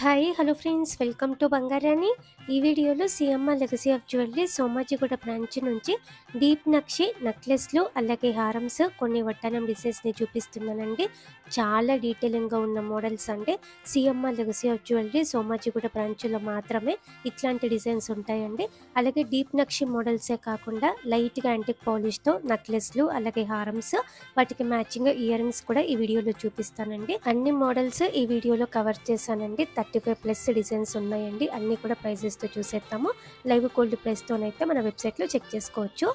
Hi hello friends, welcome to Bangarani. ఈ వీడియోలో CMR legacy of jewellery Somajiguda branch నుంచి deep నక్షి నెక్లెస్లు అలాగే హారమ్స్ కొన్ని వడ్డానం డిజైన్స్ని చూపిస్తున్నానండి. చాలా డీటెయిలింగ్గా ఉన్న మోడల్స్ అండి. CMR legacy of jewellery Somajiguda బ్రాంచ్లో మాత్రమే ఇట్లాంటి డిజైన్స్ ఉంటాయండి. అలాగే డీప్ నక్షి మోడల్సే కాకుండా లైట్గా యాంటిక్ పాలిష్తో నెక్లెస్లు అలాగే హారమ్స్, వాటికి మ్యాచింగ్ ఇయర్ రింగ్స్ కూడా ఈ వీడియోలో చూపిస్తానండి. అన్ని మోడల్స్ ఈ వీడియోలో కవర్ చేశానండి. 35+ డిజైన్స్ ఉన్నాయండి. అన్ని కూడా ప్రైజెస్ తో చూసేద్దాము. లైవ్ గోల్డ్ ప్రైస్ తోనైతే మన వెబ్సైట్ లో చెక్ చేసుకోవచ్చు.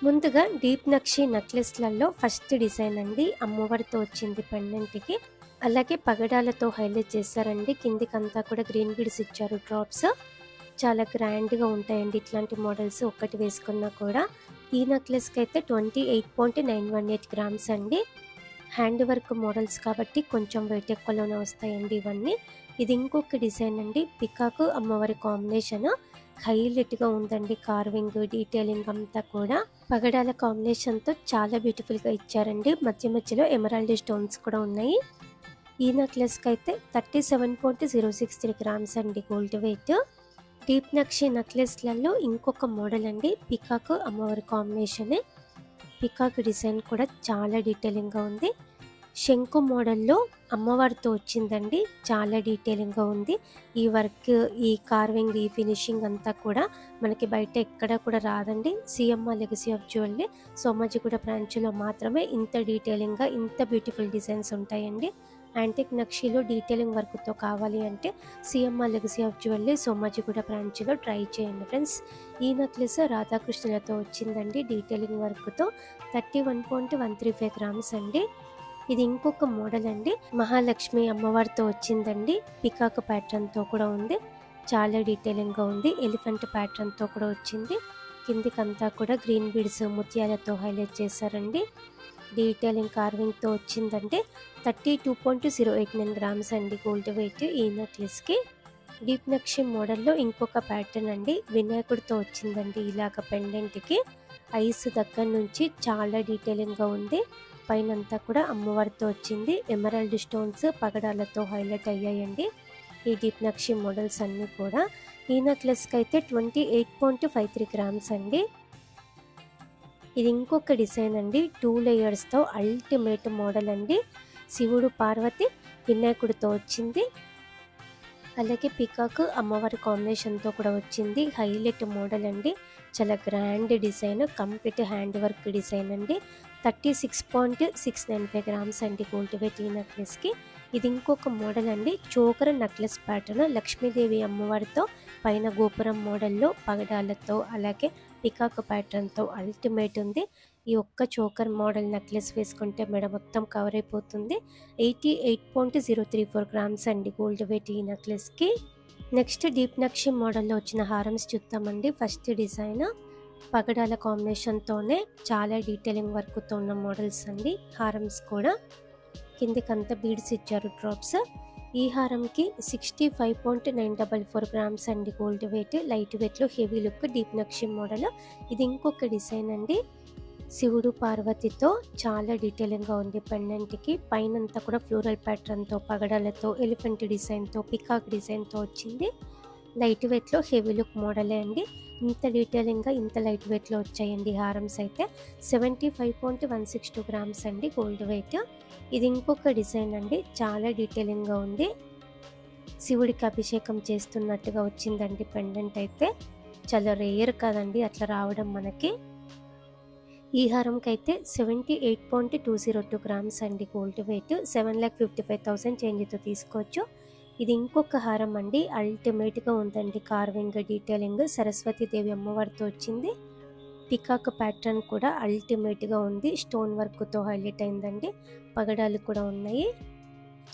ముందుగా డీప్ నక్షి నెక్లెస్లలో ఫస్ట్ డిజైన్ అండి. అమ్మవారితో వచ్చింది పెండెంట్కి, అలాగే పగడాలతో హైలైట్ చేశారండి. కిందికంతా కూడా గ్రీన్ బీడ్స్ ఇచ్చారు, డ్రాప్స్. చాలా గ్రాండ్గా ఉంటాయండి ఇట్లాంటి మోడల్స్ ఒక్కటి వేసుకున్నా కూడా. ఈ నెక్లెస్కి అయితే 28.918 గ్రామ్స్ అండి. హ్యాండ్ వర్క్ మోడల్స్ కాబట్టి కొంచెం వెయిట్ ఎక్కువలోనే వస్తాయండి ఇవన్నీ. ఇది ఇంకొక డిజైన్ అండి. పికాక్ అమ్మవారి కాంబినేషన్ హైలైట్గా ఉందండి. కార్వింగ్ డీటెయిలింగ్ అంతా కూడా పగడాల కాంబినేషన్తో చాలా బ్యూటిఫుల్గా ఇచ్చారండి. మధ్య మధ్యలో ఎమరాల్డ్ స్టోన్స్ కూడా ఉన్నాయి. ఈ నెక్లెస్కి అయితే 37.063 గ్రామ్స్ అండి గోల్డ్ వెయిట్. డీప్ నక్షి నెక్లెస్లలో ఇంకొక మోడల్ అండి. పికాక్ అమ్మవారి కాంబినేషన్. పికాక్ డిజైన్ కూడా చాలా డీటెయిలింగ్గా ఉంది. శంకు మోడల్లో అమ్మవారితో వచ్చిందండి. చాలా డీటెయిలింగ్గా ఉంది. ఈ వర్క్, ఈ కార్వింగ్, ఈ ఫినిషింగ్ అంతా కూడా మనకి బయట ఎక్కడ కూడా రాదండి. CMR legacy of jewellery Somajiguda బ్రాంచ్లో మాత్రమే ఇంత డీటెయిలింగ్గా ఇంత బ్యూటిఫుల్ డిజైన్స్ ఉంటాయండి. యాంటిక్ నక్షిలో డీటెయిలింగ్ వర్క్తో కావాలి అంటే CMR legacy of jewellery Somajiguda బ్రాంచ్లో ట్రై చేయండి ఫ్రెండ్స్. ఈ నెక్లెస్ రాధాకృష్ణులతో వచ్చిందండి డీటెయిలింగ్ వర్క్తో. 31.135 గ్రామ్స్ అండి. ఇది ఇంకొక మోడల్ అండి. మహాలక్ష్మి అమ్మవారితో వచ్చిందండి. పికాక్ ప్యాటర్న్తో కూడా ఉంది. చాలా డీటెయిలింగ్గా ఉంది. ఎలిఫెంట్ ప్యాటర్న్తో కూడా వచ్చింది. కిందికంతా కూడా గ్రీన్ బీడ్స్ ముత్యాలతో హైలైట్ చేశారండి. డీటెయిలింగ్ కార్వింగ్తో వచ్చిందంటే 32.089 గ్రామ్స్ అండి గోల్డ్ వెయిట్ ఈ నెక్లెస్కి. డీప్ నక్షి మోడల్లో ఇంకొక ప్యాటర్న్ అండి. వినాయకుడితో వచ్చిందండి ఇలాగ పెండెంట్కి. ఐస్ దగ్గర నుంచి చాలా డీటెయిలింగ్గా ఉంది. పైనంతా కూడా అమ్మవారితో వచ్చింది. ఎమరాల్డ్ స్టోన్స్ పగడాలతో హైలైట్ అయ్యాయండి ఈ డీప్ నక్షి మోడల్స్ అన్నీ కూడా. ఈ నెక్లెస్కి అయితే 28.53 గ్రామ్స్ అండి. ఇది ఇంకొక డిజైన్ అండి. 2 లేయర్స్తో అల్టిమేట్ మోడల్ అండి. శివుడు పార్వతి వినాయకుడితో వచ్చింది. అలాగే పికాక్ అమ్మవారి కాంబినేషన్తో కూడా వచ్చింది. హైలైట్ మోడల్ అండి. చాలా grand design, complete hand work design అండి. 36.695 గ్రామ్స్ అండి గోల్డ్ వెయిట్ ఈ నెక్లెస్కి. ఇది ఇంకొక మోడల్ అండి. చోకర నెక్లెస్ ప్యాటర్న్ లక్ష్మీదేవి అమ్మవారితో పైన గోపురం మోడల్లో పగడాలతో అలాగే పికాక్ ప్యాటర్న్తో అల్టిమేట్ ఉంది. ఈ ఒక్క చోకర్ మోడల్ నెక్లెస్ వేసుకుంటే మెడ మొత్తం కవర్ అయిపోతుంది. 88.034 గ్రామ్స్ అండి గోల్డ్ వెయిట్ ఈ నెక్లెస్కి. నెక్స్ట్ డీప్ నక్షి మోడల్లో వచ్చిన హారమ్స్ చూద్దామండి. ఫస్ట్ డిజైన్ పగడాల కాంబినేషన్తోనే చాలా డీటెయిలింగ్ వర్క్తో ఉన్న మోడల్స్ అండి. హారమ్స్ కూడా కిందికంతా బీడ్స్ ఇచ్చారు, డ్రాప్స్. ఈ హారంకి 65.944 గ్రామ్స్ అండి గోల్డ్ వెయిట్. లైట్ వెయిట్లో హెవీ లుక్ డీప్ నక్షి మోడల్. ఇది ఇంకొక డిజైన్ అండి. శివుడు పార్వతితో చాలా డీటెయిలింగ్గా ఉంది పెండెంట్కి. పైనంతా కూడా ఫ్లోరల్ ప్యాటర్న్తో పగడాలతో ఎలిఫెంట్ డిజైన్తో పికాక్ డిజైన్తో వచ్చింది. లైట్ వెయిట్లో హెవీ లుక్ మోడలే అండి. ఇంత డీటెయిలింగ్గా ఇంత లైట్ వెయిట్లో వచ్చాయండి హారమ్స్ అయితే. 75.162 గ్రామ్స్ అండి గోల్డ్ వెయిట్. ఇది ఇంకొక డిజైన్ అండి. చాలా డీటెయిలింగ్గా ఉంది. శివుడికి అభిషేకం చేస్తున్నట్టుగా వచ్చిందండి పెండెంట్ అయితే. చాలా రేర్ కదండి అట్లా రావడం మనకి. ఈ హారంకి అయితే 78.202 గ్రామ్స్ అండి గోల్డ్ వెయిట్. 7,55,000 చేంజ్తో తీసుకోవచ్చు. ఇది ఇంకొక హారం అండి. అల్టిమేట్గా ఉందండి. కార్వింగ్ డీటెయిలింగ్ సరస్వతీదేవి అమ్మవారితో వచ్చింది. పికాక్ ప్యాటర్న్ కూడా అల్టిమేట్గా ఉంది. స్టోన్ వర్క్తో హైలైట్ అయిందండి. పగడాలు కూడా ఉన్నాయి.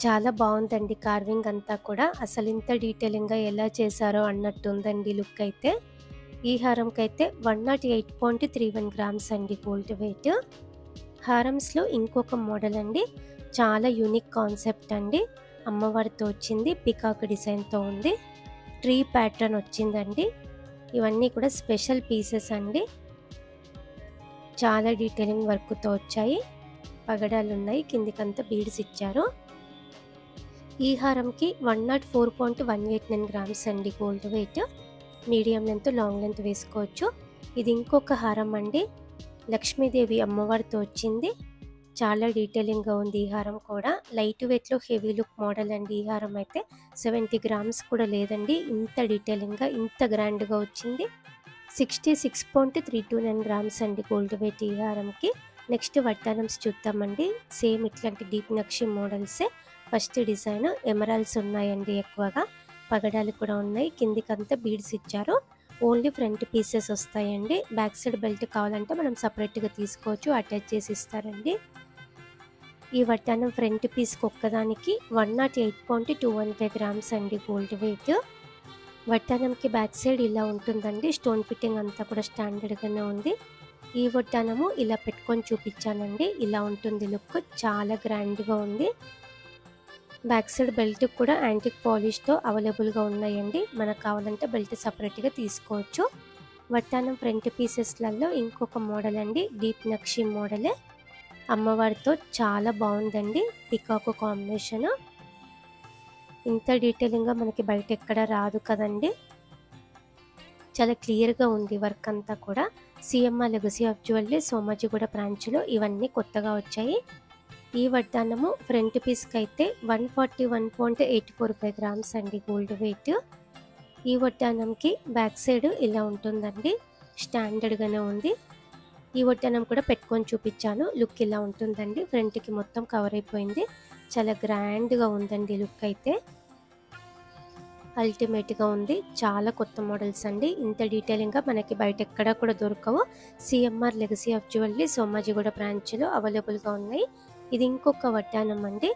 చాలా బాగుందండి కార్వింగ్ అంతా కూడా. అసలు ఇంత డీటెయిలింగ్గా ఎలా చేశారో అన్నట్టు ఉందండి లుక్ అయితే. ఈ హారంకి అయితే 108.31 గ్రామ్స్ అండి గోల్డ్ వెయిట్. హారమ్స్లో ఇంకొక మోడల్ అండి. చాలా యూనిక్ కాన్సెప్ట్ అండి. అమ్మవారితో వచ్చింది. పికాక్ డిజైన్తో ఉంది. ట్రీ ప్యాటర్న్ వచ్చిందండి. ఇవన్నీ కూడా స్పెషల్ పీసెస్ అండి. చాలా డీటెయిలింగ్ వర్క్తో వచ్చాయి. పగడాలు ఉన్నాయి, కిందికంతా బీడ్స్ ఇచ్చారు. ఈ హారంకి 104.189 గ్రామ్స్ అండి gold weight. Medium length long length వేసుకోవచ్చు. ఇది ఇంకొక హారం అండి, లక్ష్మీదేవి అమ్మవారితో వచ్చింది. చాలా డీటెయిలింగ్గా ఉంది ఈ హారం కూడా. లైట్ వెయిట్లో హెవీ లుక్ మోడల్ అండి. ఈ హారం అయితే 70 గ్రామ్స్ కూడా లేదండి, ఇంత డీటెయిలింగ్గా ఇంత గ్రాండ్గా వచ్చింది. 66.329 గ్రామ్స్ అండి గోల్డ్ వెయిట్ ఈ హారంకి. నెక్స్ట్ వడ్డానమ్స్ చూద్దామండి. సేమ్ ఇట్లాంటి డీప్ నక్షి మోడల్సే. ఫస్ట్ డిజైన్ ఎమరాల్డ్స్ ఉన్నాయండి, ఎక్కువగా పగడాలు కూడా ఉన్నాయి. కిందికంతా బీడ్స్ ఇచ్చారు. ఓన్లీ ఫ్రంట్ పీసెస్ వస్తాయండి. బ్యాక్ సైడ్ బెల్ట్ కావాలంటే మనం సపరేట్గా తీసుకోవచ్చు, అటాచ్ చేసి ఇస్తారండి. ఈ వడ్డానం ఫ్రంట్ పీస్కి ఒక్కదానికి 108.215 గ్రామ్స్ అండి గోల్డ్ వెయిట్. వడ్డానంకి బ్యాక్ సైడ్ ఇలా ఉంటుందండి. స్టోన్ ఫిట్టింగ్ అంతా కూడా స్టాండర్డ్గానే ఉంది. ఈ వడ్డానము ఇలా పెట్టుకొని చూపించానండి. ఇలా ఉంటుంది లుక్, చాలా గ్రాండ్గా ఉంది. బ్యాక్ సైడ్ బెల్ట్ కూడా యాంటిక్ పాలిష్తో అవైలబుల్గా ఉన్నాయండి. మనకు కావాలంటే బెల్ట్ సపరేట్గా తీసుకోవచ్చు. వడ్డానం ఫ్రంట్ పీసెస్లలో ఇంకొక మోడల్ అండి, డీప్ నక్షి మోడలే. అమ్మవారితో చాలా బాగుందండి, పికాక్ కాంబినేషన్. ఇంత డీటెయిలింగ్గా మనకి బయట ఎక్కడ రాదు కదండి. చాలా క్లియర్గా ఉంది వర్క్ అంతా కూడా. CMR legacy of jewellery Somajiguda బ్రాంచ్లో ఇవన్నీ కొత్తగా వచ్చాయి. ఈ వడ్డానము ఫ్రంట్ పీస్కి అయితే 141.845 గ్రామ్స్ అండి గోల్డ్ వెయిట్. ఈ వడ్డానంకి బ్యాక్ సైడ్ ఇలా ఉంటుందండి, స్టాండర్డ్గానే ఉంది. ఈ వడ్డానం కూడా పెట్టుకొని చూపించాను. లుక్ ఇలా ఉంటుందండి, ఫ్రంట్కి మొత్తం కవర్ అయిపోయింది. చాలా గ్రాండ్గా ఉందండి లుక్ అయితే, అల్టిమేట్గా ఉంది. చాలా కొత్త మోడల్స్ అండి, ఇంత డీటెయిలింగ్గా మనకి బయట ఎక్కడా కూడా దొరకవు. CMR legacy of jewellery Somajiguda బ్రాంచ్లో అవైలబుల్గా ఉన్నాయి. ఇది ఇంకొక వడ్డానం అండి,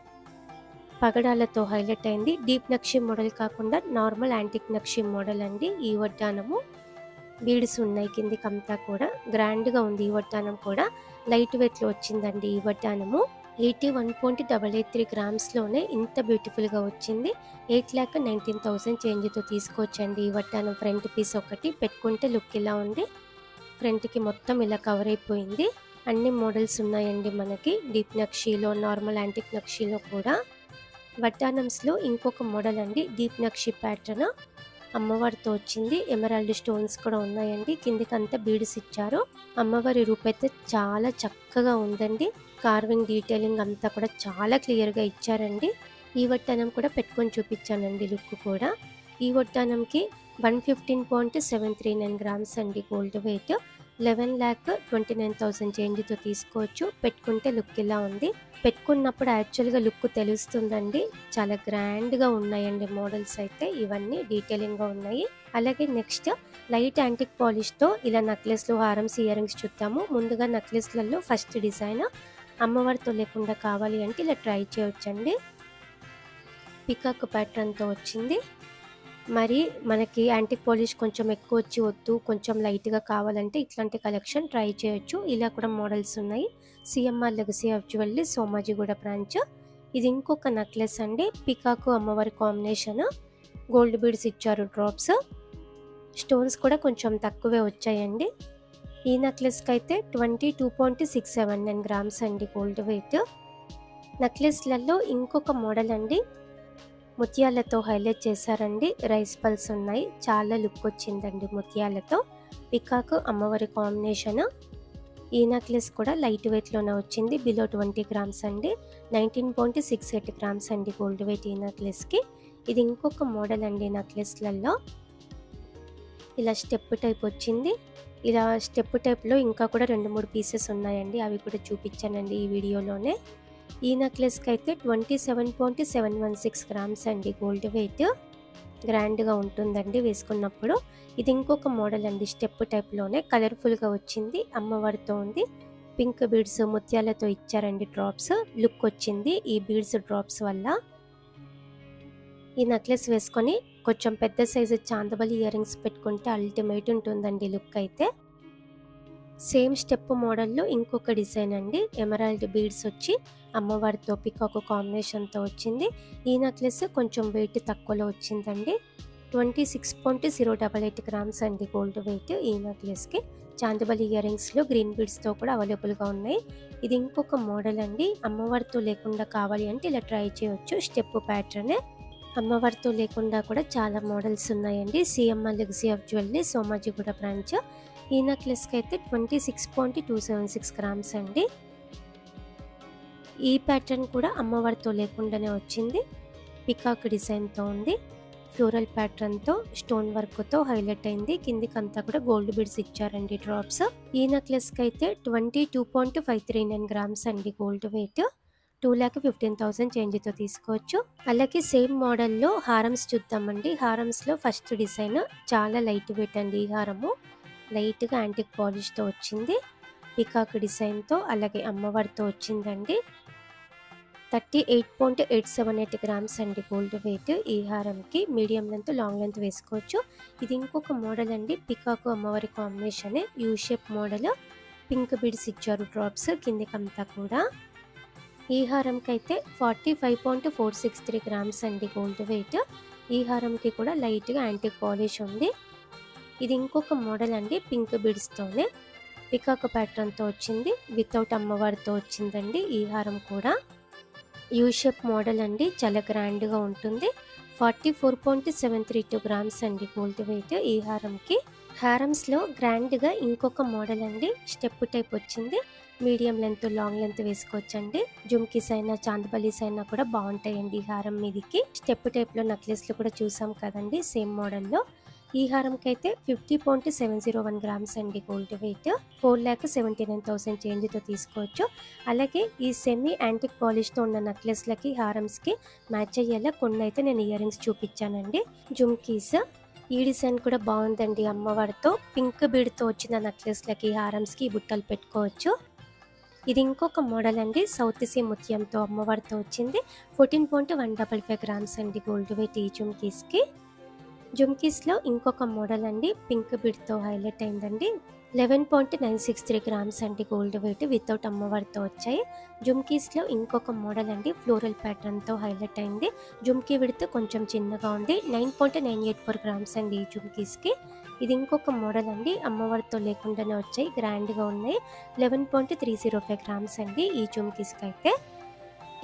పగడాలతో హైలైట్ అయింది. డీప్ నక్షి మోడల్ కాకుండా నార్మల్ యాంటిక్ నక్షి మోడల్ అండి. ఈ వడ్డానము బీడ్స్ ఉన్నాయి కిందికంతా కూడా, గ్రాండ్గా ఉంది. ఈ వడ్డానం కూడా లైట్ వెయిట్లో వచ్చిందండి. ఈ వడ్డానము 81.883 గ్రామ్స్లోనే ఇంత బ్యూటిఫుల్గా వచ్చింది. 8,19,000 చేంజ్తో తీసుకోవచ్చండి. ఈ వడ్డానం ఫ్రంట్ పీస్ ఒకటి పెట్టుకుంటే లుక్ ఇలా ఉంది. ఫ్రంట్కి మొత్తం ఇలా కవర్ అయిపోయింది. అన్ని మోడల్స్ ఉన్నాయండి మనకి, డీప్ నక్షిలో, నార్మల్ యాంటిక్ నక్షిలో కూడా. వడ్డానమ్స్లో ఇంకొక మోడల్ అండి, డీప్ నక్షి ప్యాటర్న్, అమ్మవారితో వచ్చింది. ఎమరాల్డ్ స్టోన్స్ కూడా ఉన్నాయండి. కిందికంతా బీడ్స్ ఇచ్చారు. అమ్మవారి రూపైతే చాలా చక్కగా ఉందండి. కార్వింగ్ డీటెయిలింగ్ అంతా కూడా చాలా క్లియర్గా ఇచ్చారండి. ఈ వడ్డానం కూడా పెట్టుకొని చూపించానండి లుక్ కూడా. ఈ వడ్డానంకి 115.739 గ్రామ్స్ అండి గోల్డ్ వెయిట్. 11,29,000 చేంజ్తో తీసుకోవచ్చు. పెట్టుకుంటే లుక్ ఇలా ఉంది. పెట్టుకున్నప్పుడు యాక్చువల్గా లుక్ తెలుస్తుందండి. చాలా గ్రాండ్గా ఉన్నాయండి మోడల్స్ అయితే, ఇవన్నీ డీటెయిలింగ్గా ఉన్నాయి. అలాగే నెక్స్ట్ లైట్ యాంటిక్ పాలిష్తో ఇలా నెక్లెస్లు, హారమ్స్, ఇయర్ రింగ్స్ చూద్దాము. ముందుగా నెక్లెస్లలో ఫస్ట్ డిజైన్ అమ్మవారితో లేకుండా కావాలి అంటే ఇలా ట్రై చేయొచ్చండి. పికాక్ ప్యాటర్న్తో వచ్చింది. మరి మనకి యాంటిక్ పాలిష్ కొంచెం ఎక్కువ వచ్చి వద్దు, కొంచెం లైట్గా కావాలంటే ఇట్లాంటి కలెక్షన్ ట్రై చేయొచ్చు. ఇలా కూడా మోడల్స్ ఉన్నాయి. CMR legacy of jewellery Somajiguda branch. ఇది ఇంకొక నెక్లెస్ అండి, పికాక్ అమ్మవారి కాంబినేషన్. గోల్డ్ బీడ్స్ ఇచ్చారు, డ్రాప్స్. స్టోన్స్ కూడా కొంచెం తక్కువే వచ్చాయండి. ఈ నెక్లెస్కి అయితే 22.679 గ్రామ్స్ అండి గోల్డ్ వెయిట్. నెక్లెస్లలో ఇంకొక మోడల్ అండి, ముత్యాలతో హైలైట్ చేశారండి. రైస్ పల్స్ ఉన్నాయి, చాలా లుక్ వచ్చిందండి ముత్యాలతో. పికాక్ అమ్మవారి కాంబినేషన్. ఈ నెక్లెస్ కూడా లైట్ వెయిట్లోనే వచ్చింది, బిలో 20 గ్రామ్స్ అండి. 19.68 గ్రామ్స్ అండి గోల్డ్ వెయిట్ ఈ నెక్లెస్కి. ఇది ఇంకొక మోడల్ అండి నెక్లెస్లలో. ఇలా స్టెప్ టైప్ వచ్చింది. ఇలా స్టెప్ టైప్లో ఇంకా కూడా 2-3 పీసెస్ ఉన్నాయండి, అవి కూడా చూపించానండి ఈ వీడియోలోనే. ఈ నెక్లెస్కి అయితే 27.716 గ్రామ్స్ అండి గోల్డ్ వెయిట్. గ్రాండ్గా ఉంటుందండి వేసుకున్నప్పుడు. ఇది ఇంకొక మోడల్ అండి, స్టెప్ టైప్లోనే కలర్ఫుల్గా వచ్చింది. అమ్మవారితో ఉంది. పింక్ బీడ్స్ ముత్యాలతో ఇచ్చారండి డ్రాప్స్. లుక్ వచ్చింది ఈ బీడ్స్ డ్రాప్స్ వల్ల. ఈ నెక్లెస్ వేసుకొని కొంచెం పెద్ద సైజు చాందబలి ఇయర్ రింగ్స్ పెట్టుకుంటే అల్టిమేట్ ఉంటుందండి లుక్ అయితే. సేమ్ స్టెప్ మోడల్లో ఇంకొక డిజైన్ అండి, ఎమరాల్డ్ బీడ్స్ వచ్చి అమ్మవారితో పికాక్ కాంబినేషన్తో వచ్చింది. ఈ నెక్లెస్ కొంచెం వెయిట్ తక్కువలో వచ్చిందండి. 26.088 గ్రామ్స్ అండి గోల్డ్ వెయిట్ ఈ నెక్లెస్కి. చాందిబలి ఇయర్ రింగ్స్లో గ్రీన్ బీడ్స్తో కూడా అవైలబుల్గా ఉన్నాయి. ఇది ఇంకొక మోడల్ అండి. అమ్మవారితో లేకుండా కావాలి అంటే ఇలా ట్రై చేయొచ్చు. Step pattern. అమ్మవారితో లేకుండా కూడా చాలా మోడల్స్ ఉన్నాయండి. CMR legacy of jewellery Somajiguda branch. ఈ నెక్లెస్కి అయితే 26.276 గ్రామ్స్ అండి. ఈ ప్యాటర్న్ కూడా అమ్మవారితో లేకుండానే వచ్చింది. పికాక్ డిజైన్తో ఉంది. ఫ్లోరల్ ప్యాటర్న్తో స్టోన్ వర్క్తో హైలైట్ అయింది. కిందికంతా కూడా గోల్డ్ బీడ్స్ ఇచ్చారండి డ్రాప్స్. ఈ నెక్లెస్కి అయితే 22.539 గ్రామ్స్ అండి గోల్డ్ వెయిట్. 2,15,000 చేంజ్తో తీసుకోవచ్చు. అలాగే సేమ్ మోడల్లో హారమ్స్ చూద్దామండి. హారమ్స్లో ఫస్ట్ డిజైన్ చాలా లైట్ వెయిట్ అండి. ఈ హారము లైట్గా యాంటిక్ పాలిష్తో వచ్చింది. పికాక్ డిజైన్తో అలాగే అమ్మవారితో వచ్చిందండి. 38.878 గ్రామ్స్ అండి గోల్డ్ వెయిట్. ఈ హారంకి మీడియం లెంత్ లాంగ్ లెంత్ వేసుకోవచ్చు. ఇది ఇంకొక మోడల్ అండి. పికాక్ అమ్మవారి combination U shape model. Pink beads ఇచ్చారు డ్రాప్స్ కిందికంతా కూడా. ఈ హారంకి అయితే 45.463 గ్రామ్స్ అండి గోల్డ్ వెయిట్. ఈ హారంకి కూడా లైట్గా యాంటిక్ పాలిష్ ఉంది. ఇది ఇంకొక మోడల్ అండి. పింక్ బీడ్స్తోనే పికాక్ ప్యాటర్న్తో వచ్చింది. వితౌట్ అమ్మవారితో వచ్చిందండి. ఈ హారం కూడా యూ షేప్ మోడల్ అండి. చాలా గ్రాండ్గా ఉంటుంది. 44.732 గ్రామ్స్ అండి గోల్డ్ వెయిట్ ఈ హారంకి. హారమ్స్లో గ్రాండ్గా ఇంకొక మోడల్ అండి. స్టెప్ టైప్ వచ్చింది. మీడియం లెంత్ లాంగ్ లెంత్ వేసుకోవచ్చండి. జుమ్కీస్ అయినా చాందబలీస్ అయినా కూడా బాగుంటాయండి ఈ హారం మీదికి. స్టెప్ టైప్లో నెక్లెస్లు కూడా చూసాం కదండి సేమ్ మోడల్లో. ఈ హారంకి అయితే 50.701 గ్రామ్స్ అండి గోల్డ్ వెయిట్. 4,79,000 చేంజ్తో తీసుకోవచ్చు. అలాగే ఈ సెమీ యాంటిక్ పాలిష్తో ఉన్న నెక్లెస్లకి హారమ్స్కి మ్యాచ్ అయ్యేలా కొన్ని అయితే నేను ఇయర్ రింగ్స్ చూపించానండి. జుమ్కీస్ ఈ డిజైన్ కూడా బాగుందండి. అమ్మవారితో పింక్ బీడ్తో వచ్చిన నెక్లెస్లకి హారమ్స్కి బుట్టలు పెట్టుకోవచ్చు. ఇది ఇంకొక మోడల్ అండి. సౌత్ సీ ముత్యంతో అమ్మవారితో వచ్చింది. 14.155 గ్రామ్స్ అండి గోల్డ్ వెయిట్ ఈ జుమ్కీస్కి. జుమ్కీస్లో ఇంకొక మోడల్ అండి. పింక్ బీడ్తో హైలైట్ అయిందండి. 11.963 గ్రామ్స్ అండి గోల్డ్ వెయిట్ వితౌట్ అమ్మవారితో వచ్చాయి. జుమ్కీస్లో ఇంకొక మోడల్ అండి. ఫ్లోరల్ ప్యాటర్న్తో హైలైట్ అయింది. జుమ్కీ విడ్త్ కొంచెం చిన్నగా ఉంది. 9.984 గ్రామ్స్ అండి ఈ జుమ్కీస్కి. ఇది ఇంకొక మోడల్ అండి. అమ్మవారితో లేకుండానే వచ్చాయి. గ్రాండ్గా ఉన్నాయి. 11.305 గ్రామ్స్ అండి ఈ జుమ్కీస్కి అయితే.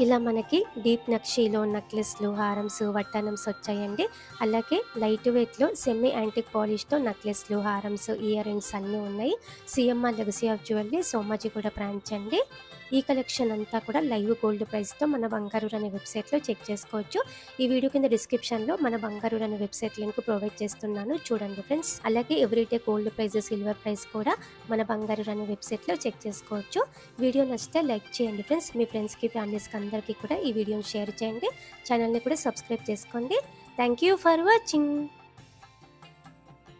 ఇలా మనకి డీప్ నక్షీలో నెక్లెస్లు హారమ్స్ వడ్డానమ్స్ వచ్చాయండి. అలాగే లైట్ వెయిట్లో సెమీ యాంటిక్ పాలిష్తో నెక్లెస్లు హారమ్స్ ఇయర్ రింగ్స్ అన్నీ ఉన్నాయి. CMR legacy of jewellery Somajiguda branch అండి. ఈ కలెక్షన్ అంతా కూడా లైవ్ గోల్డ్ ప్రైస్తో మన బంగారు అనే వెబ్సైట్లో చెక్ చేసుకోవచ్చు. ఈ వీడియో కింద డిస్క్రిప్షన్లో మన బంగారు అనే వెబ్సైట్ లింక్ ప్రొవైడ్ చేస్తున్నాను, చూడండి ఫ్రెండ్స్. అలాగే everyday gold price silver price కూడా మన బంగారు అనే వెబ్సైట్లో చెక్ చేసుకోవచ్చు. వీడియో నచ్చితే లైక్ చేయండి ఫ్రెండ్స్. మీ ఫ్రెండ్స్కి ఫ్యామిలీస్కి అందరికీ కూడా ఈ వీడియోని షేర్ చేయండి. ఛానల్ని కూడా సబ్స్క్రైబ్ చేసుకోండి. Thank you for watching.